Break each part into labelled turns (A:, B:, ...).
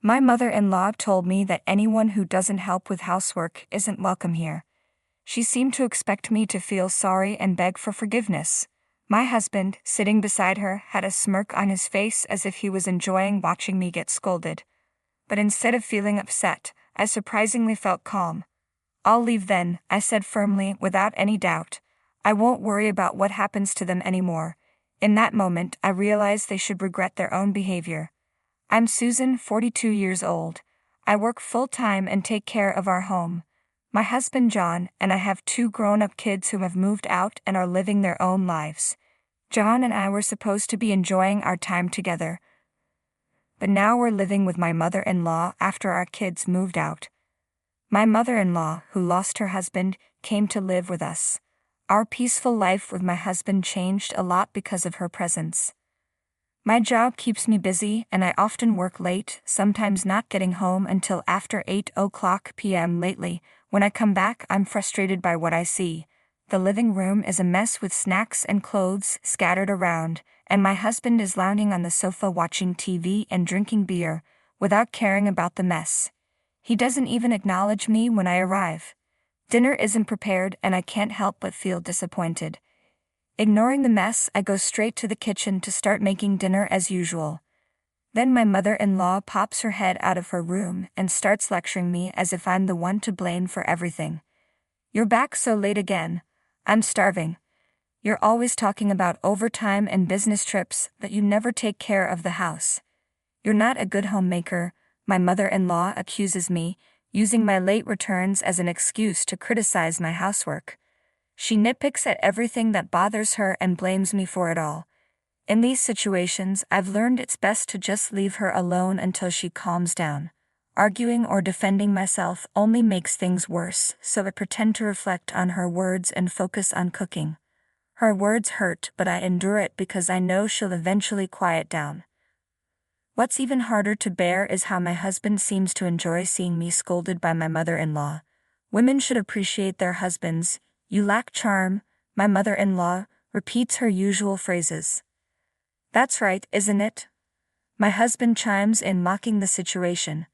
A: My mother-in-law told me that anyone who doesn't help with housework isn't welcome here. She seemed to expect me to feel sorry and beg for forgiveness. My husband, sitting beside her, had a smirk on his face as if he was enjoying watching me get scolded. But instead of feeling upset, I surprisingly felt calm. "I'll leave then," I said firmly, without any doubt. "I won't worry about what happens to them anymore." In that moment, I realized they should regret their own behavior. I'm Susan, 42 years old. I work full-time and take care of our home. My husband John and I have 2 grown-up kids who have moved out and are living their own lives. John and I were supposed to be enjoying our time together, but now we're living with my mother-in-law after our kids moved out. My mother-in-law, who lost her husband, came to live with us. Our peaceful life with my husband changed a lot because of her presence. My job keeps me busy and I often work late, sometimes not getting home until after 8 p.m. lately. When I come back, I'm frustrated by what I see. The living room is a mess with snacks and clothes scattered around, and my husband is lounging on the sofa watching TV and drinking beer, without caring about the mess. He doesn't even acknowledge me when I arrive. Dinner isn't prepared and I can't help but feel disappointed. Ignoring the mess, I go straight to the kitchen to start making dinner as usual. Then my mother-in-law pops her head out of her room and starts lecturing me as if I'm the one to blame for everything. "You're back so late again. I'm starving. You're always talking about overtime and business trips, but you never take care of the house. You're not a good homemaker," my mother-in-law accuses me, using my late returns as an excuse to criticize my housework. She nitpicks at everything that bothers her and blames me for it all. In these situations, I've learned it's best to just leave her alone until she calms down. Arguing or defending myself only makes things worse, so I pretend to reflect on her words and focus on cooking. Her words hurt, but I endure it because I know she'll eventually quiet down. What's even harder to bear is how my husband seems to enjoy seeing me scolded by my mother-in-law. Women should appreciate their husbands. "You lack charm," my mother-in-law repeats her usual phrases. "That's right, isn't it?" My husband chimes in, mocking the situation.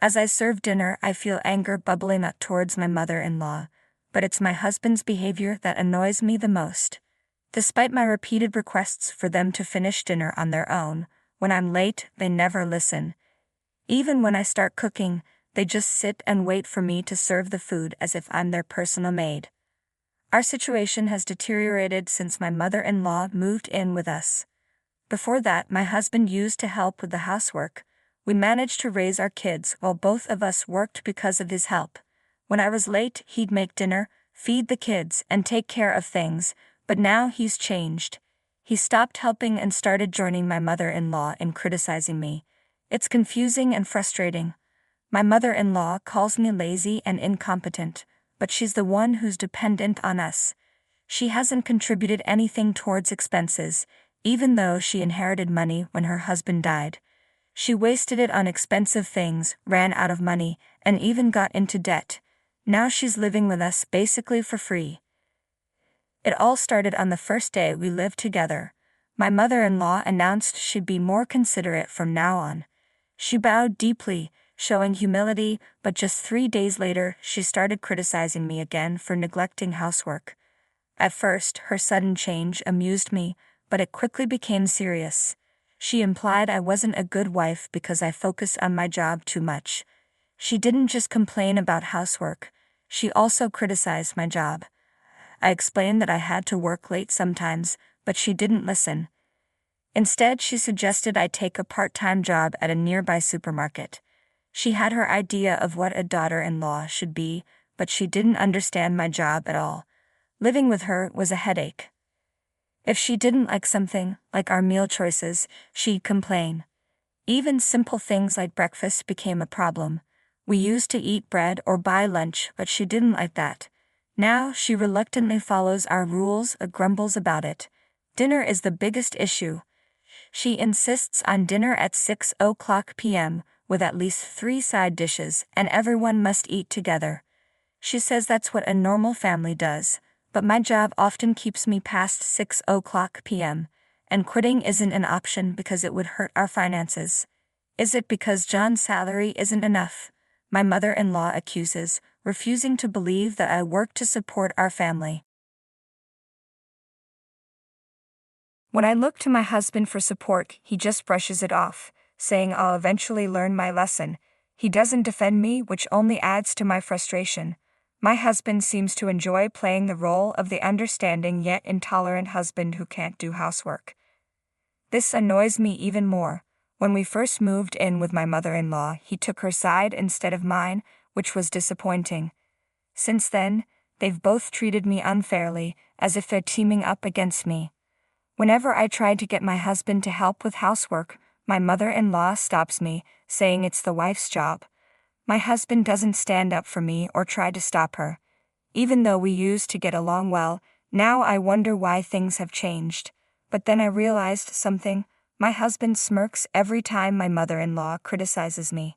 A: As I serve dinner, I feel anger bubbling up towards my mother-in-law, but it's my husband's behavior that annoys me the most. Despite my repeated requests for them to finish dinner on their own, when I'm late, they never listen. Even when I start cooking, they just sit and wait for me to serve the food as if I'm their personal maid. Our situation has deteriorated since my mother-in-law moved in with us. Before that, my husband used to help with the housework. We managed to raise our kids while both of us worked because of his help. When I was late, he'd make dinner, feed the kids, and take care of things, but now he's changed. He stopped helping and started joining my mother-in-law in criticizing me. It's confusing and frustrating. My mother-in-law calls me lazy and incompetent, but she's the one who's dependent on us. She hasn't contributed anything towards expenses, even though she inherited money when her husband died. She wasted it on expensive things, ran out of money, and even got into debt. Now she's living with us basically for free. It all started on the first day we lived together. My mother-in-law announced she'd be more considerate from now on. She bowed deeply, showing humility, but just 3 days later, she started criticizing me again for neglecting housework. At first, her sudden change amused me, but it quickly became serious. She implied I wasn't a good wife because I focused on my job too much. She didn't just complain about housework, she also criticized my job. I explained that I had to work late sometimes, but she didn't listen. Instead, she suggested I take a part-time job at a nearby supermarket. She had her idea of what a daughter-in-law should be, but she didn't understand my job at all. Living with her was a headache. If she didn't like something, like our meal choices, she'd complain. Even simple things like breakfast became a problem. We used to eat bread or buy lunch, but she didn't like that. Now she reluctantly follows our rules or grumbles about it. Dinner is the biggest issue. She insists on dinner at 6 p.m., with at least 3 side dishes, and everyone must eat together. She says that's what a normal family does, but my job often keeps me past 6 p.m., and quitting isn't an option because it would hurt our finances. Is it because John's salary isn't enough? My mother-in-law accuses, refusing to believe that I work to support our family. When I look to my husband for support, he just brushes it off, saying I'll eventually learn my lesson. He doesn't defend me, which only adds to my frustration. My husband seems to enjoy playing the role of the understanding yet intolerant husband who can't do housework. This annoys me even more. When we first moved in with my mother-in-law, he took her side instead of mine, which was disappointing. Since then, they've both treated me unfairly, as if they're teaming up against me. Whenever I try to get my husband to help with housework, my mother-in-law stops me, saying it's the wife's job. My husband doesn't stand up for me or try to stop her. Even though we used to get along well, now I wonder why things have changed. But then I realized something. My husband smirks every time my mother-in-law criticizes me.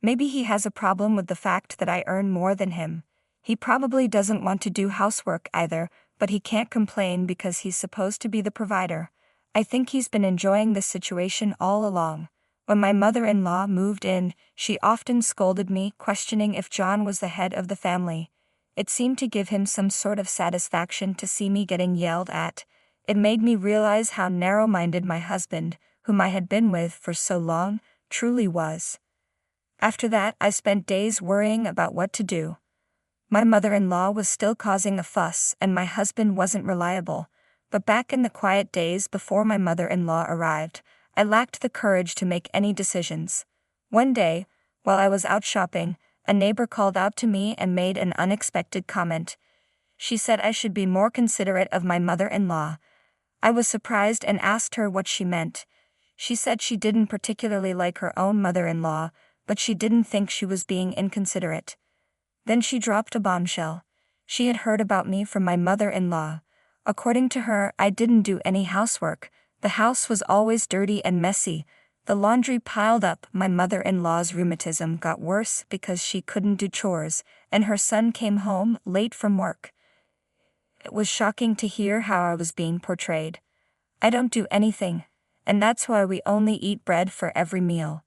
A: Maybe he has a problem with the fact that I earn more than him. He probably doesn't want to do housework either, but he can't complain because he's supposed to be the provider. I think he's been enjoying this situation all along. When my mother-in-law moved in, she often scolded me, questioning if John was the head of the family. It seemed to give him some sort of satisfaction to see me getting yelled at. It made me realize how narrow-minded my husband, whom I had been with for so long, truly was. After that, I spent days worrying about what to do. My mother-in-law was still causing a fuss and my husband wasn't reliable, but back in the quiet days before my mother-in-law arrived, I lacked the courage to make any decisions. One day, while I was out shopping, a neighbor called out to me and made an unexpected comment. She said I should be more considerate of my mother-in-law. I was surprised and asked her what she meant. She said she didn't particularly like her own mother-in-law, but she didn't think she was being inconsiderate. Then she dropped a bombshell. She had heard about me from my mother-in-law. According to her, I didn't do any housework. The house was always dirty and messy. The laundry piled up. My mother-in-law's rheumatism got worse because she couldn't do chores, and her son came home late from work. It was shocking to hear how I was being portrayed. I don't do anything, and that's why we only eat bread for every meal.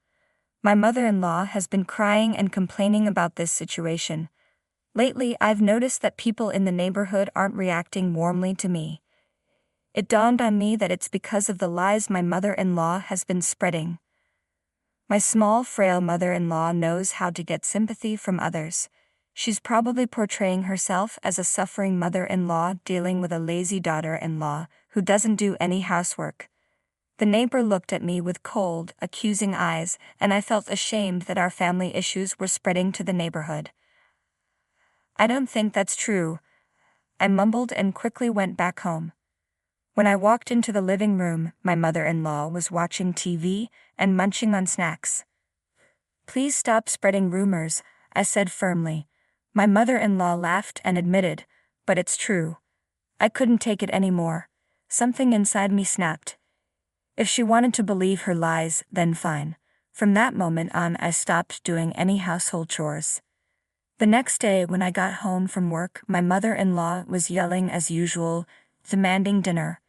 A: My mother-in-law has been crying and complaining about this situation. Lately, I've noticed that people in the neighborhood aren't reacting warmly to me. It dawned on me that it's because of the lies my mother-in-law has been spreading. My small, frail mother-in-law knows how to get sympathy from others. She's probably portraying herself as a suffering mother-in-law dealing with a lazy daughter-in-law who doesn't do any housework. The neighbor looked at me with cold, accusing eyes, and I felt ashamed that our family issues were spreading to the neighborhood. I don't think that's true, I mumbled and quickly went back home. When I walked into the living room, my mother-in-law was watching TV and munching on snacks. Please stop spreading rumors, I said firmly. My mother-in-law laughed and admitted, but it's true. I couldn't take it anymore. Something inside me snapped. If she wanted to believe her lies, then fine. From that moment on, I stopped doing any household chores. The next day when I got home from work, my mother-in-law was yelling as usual, demanding dinner.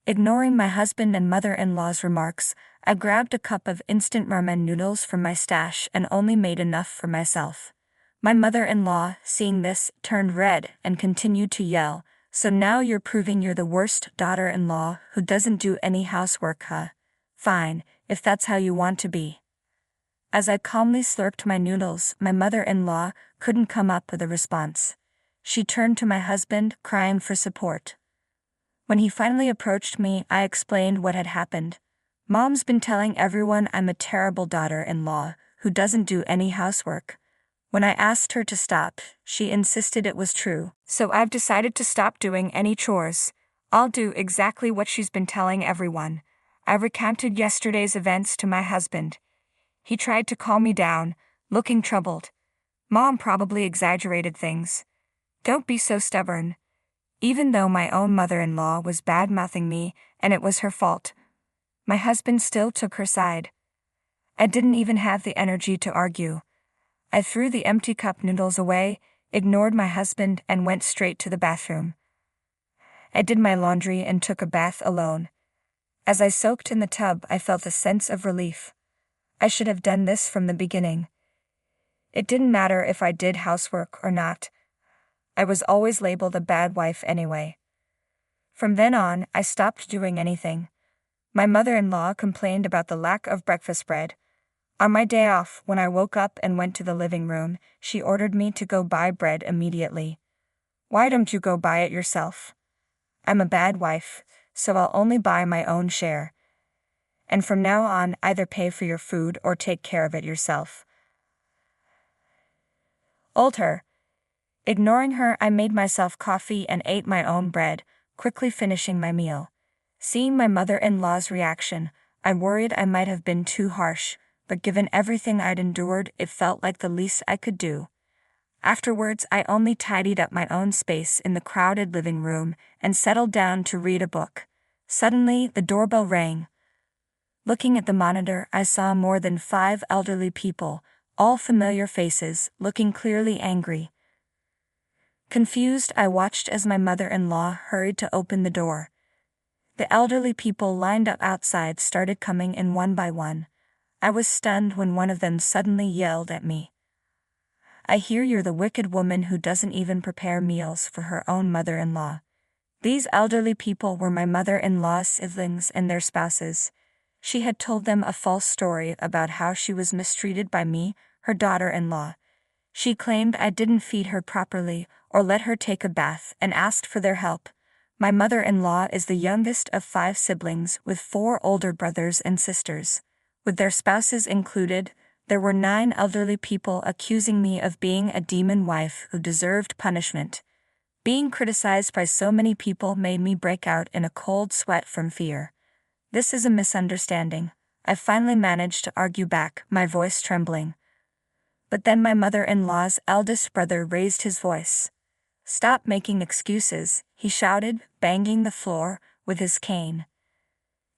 A: Ignoring my husband and mother-in-law's remarks, I grabbed a cup of instant ramen noodles from my stash and only made enough for myself. My mother-in-law, seeing this, turned red and continued to yell, "So now you're proving you're the worst daughter-in-law who doesn't do any housework, huh? Fine, if that's how you want to be." As I calmly slurped my noodles, my mother-in-law couldn't come up with a response. She turned to my husband, crying for support. When he finally approached me, I explained what had happened. Mom's been telling everyone I'm a terrible daughter-in-law who doesn't do any housework. When I asked her to stop, she insisted it was true. So I've decided to stop doing any chores. I'll do exactly what she's been telling everyone. I recounted yesterday's events to my husband. He tried to calm me down, looking troubled. Mom probably exaggerated things. Don't be so stubborn. Even though my own mother-in-law was bad-mouthing me, and it was her fault, my husband still took her side. I didn't even have the energy to argue. I threw the empty cup noodles away, ignored my husband, and went straight to the bathroom. I did my laundry and took a bath alone. As I soaked in the tub, I felt a sense of relief. I should have done this from the beginning. It didn't matter if I did housework or not. I was always labeled a bad wife anyway. From then on, I stopped doing anything. My mother-in-law complained about the lack of breakfast bread. On my day off, when I woke up and went to the living room, she ordered me to go buy bread immediately. "Why don't you go buy it yourself? I'm a bad wife, so I'll only buy my own share. And from now on, either pay for your food or take care of it yourself." Old her. Ignoring her, I made myself coffee and ate my own bread, quickly finishing my meal. Seeing my mother-in-law's reaction, I worried I might have been too harsh, but given everything I'd endured, it felt like the least I could do. Afterwards, I only tidied up my own space in the crowded living room and settled down to read a book. Suddenly, the doorbell rang. Looking at the monitor, I saw more than 5 elderly people, all familiar faces, looking clearly angry. Confused, I watched as my mother-in-law hurried to open the door. The elderly people lined up outside started coming in one by one. I was stunned when one of them suddenly yelled at me. "I hear you're the wicked woman who doesn't even prepare meals for her own mother-in-law." These elderly people were my mother-in-law's siblings and their spouses. She had told them a false story about how she was mistreated by me, her daughter-in-law. She claimed I didn't feed her properly or let her take a bath and asked for their help. My mother-in-law is the youngest of 5 siblings with 4 older brothers and sisters. With their spouses included, there were 9 elderly people accusing me of being a demon wife who deserved punishment. Being criticized by so many people made me break out in a cold sweat from fear. "This is a misunderstanding," I finally managed to argue back, my voice trembling. But then my mother-in-law's eldest brother raised his voice. "Stop making excuses," he shouted, banging the floor with his cane.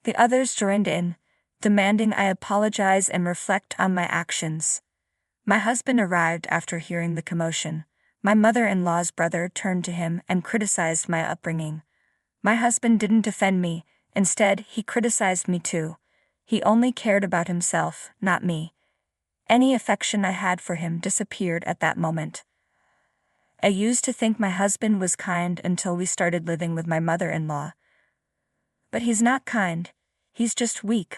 A: The others joined in, demanding I apologize and reflect on my actions. My husband arrived after hearing the commotion. My mother-in-law's brother turned to him and criticized my upbringing. My husband didn't defend me, instead he criticized me too. He only cared about himself, not me. Any affection I had for him disappeared at that moment. I used to think my husband was kind until we started living with my mother-in-law. But he's not kind, he's just weak,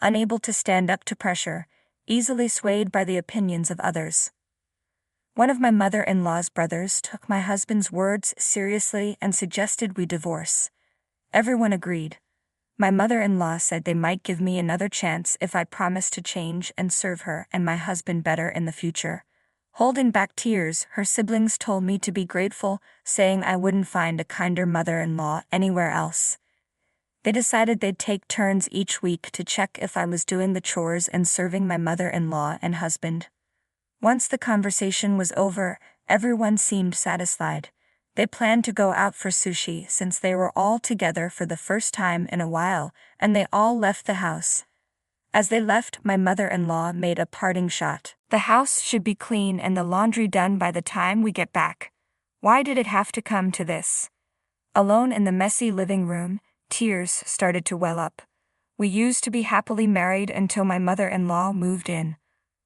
A: unable to stand up to pressure, easily swayed by the opinions of others. One of my mother-in-law's brothers took my husband's words seriously and suggested we divorce. Everyone agreed. My mother-in-law said they might give me another chance if I promised to change and serve her and my husband better in the future. Holding back tears, her siblings told me to be grateful, saying I wouldn't find a kinder mother-in-law anywhere else. They decided they'd take turns each week to check if I was doing the chores and serving my mother-in-law and husband. Once the conversation was over, everyone seemed satisfied. They planned to go out for sushi since they were all together for the first time in a while, and they all left the house. As they left, my mother-in-law made a parting shot. "The house should be clean and the laundry done by the time we get back. Why did it have to come to this?" Alone in the messy living room, tears started to well up. We used to be happily married until my mother-in-law moved in.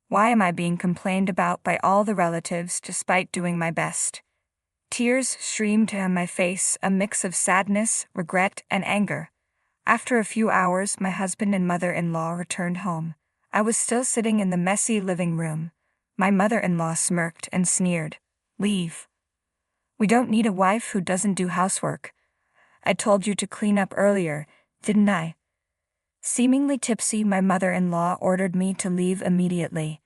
A: Why am I being complained about by all the relatives despite doing my best? Tears streamed down my face, a mix of sadness, regret, and anger. After a few hours, my husband and mother-in-law returned home. I was still sitting in the messy living room. My mother-in-law smirked and sneered. "Leave. We don't need a wife who doesn't do housework. I told you to clean up earlier, didn't I?" Seemingly tipsy, my mother-in-law ordered me to leave immediately.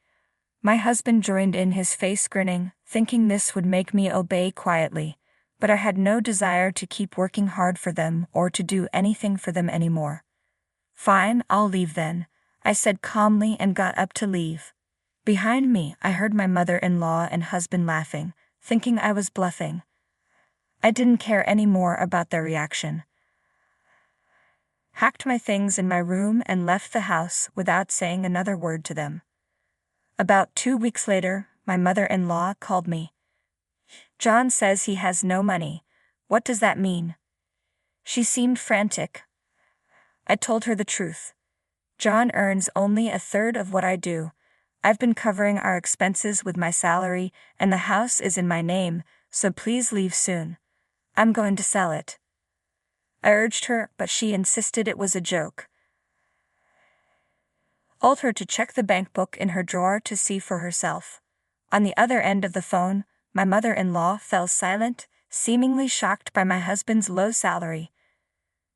A: My husband joined in, his face grinning, thinking this would make me obey quietly, but I had no desire to keep working hard for them or to do anything for them anymore. "Fine, I'll leave then," I said calmly and got up to leave. Behind me, I heard my mother-in-law and husband laughing, thinking I was bluffing. I didn't care any more about their reaction. Packed my things in my room and left the house without saying another word to them. About 2 weeks later, my mother-in-law called me. "John says he has no money. What does that mean?" She seemed frantic. I told her the truth. John earns only a third of what I do. I've been covering our expenses with my salary, and the house is in my name, so please leave soon. I'm going to sell it. I urged her, but she insisted it was a joke. I told her to check the bank book in her drawer to see for herself. On the other end of the phone, my mother-in-law fell silent, seemingly shocked by my husband's low salary.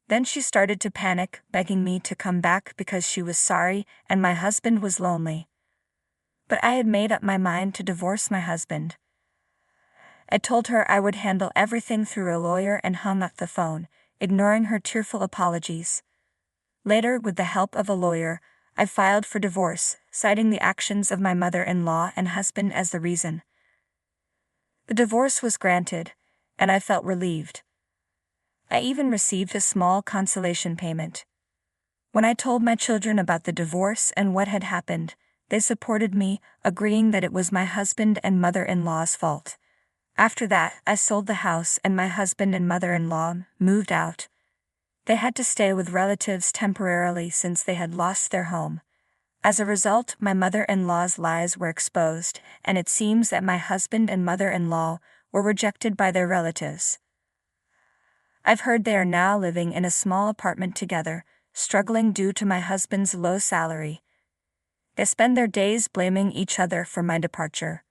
A: Then she started to panic, begging me to come back because she was sorry and my husband was lonely. But I had made up my mind to divorce my husband. I told her I would handle everything through a lawyer and hung up the phone, ignoring her tearful apologies. Later, with the help of a lawyer, I filed for divorce, citing the actions of my mother-in-law and husband as the reason. The divorce was granted, and I felt relieved. I even received a small consolation payment. When I told my children about the divorce and what had happened, they supported me, agreeing that it was my husband and mother-in-law's fault. After that, I sold the house and my husband and mother-in-law moved out. They had to stay with relatives temporarily since they had lost their home. As a result, my mother-in-law's lies were exposed, and it seems that my husband and mother-in-law were rejected by their relatives. I've heard they are now living in a small apartment together, struggling due to my husband's low salary. They spend their days blaming each other for my departure.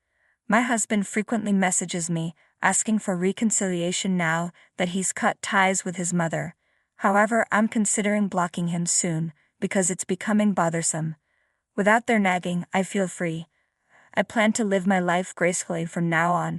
A: My husband frequently messages me, asking for reconciliation now that he's cut ties with his mother. However, I'm considering blocking him soon, because it's becoming bothersome. Without their nagging, I feel free. I plan to live my life gracefully from now on,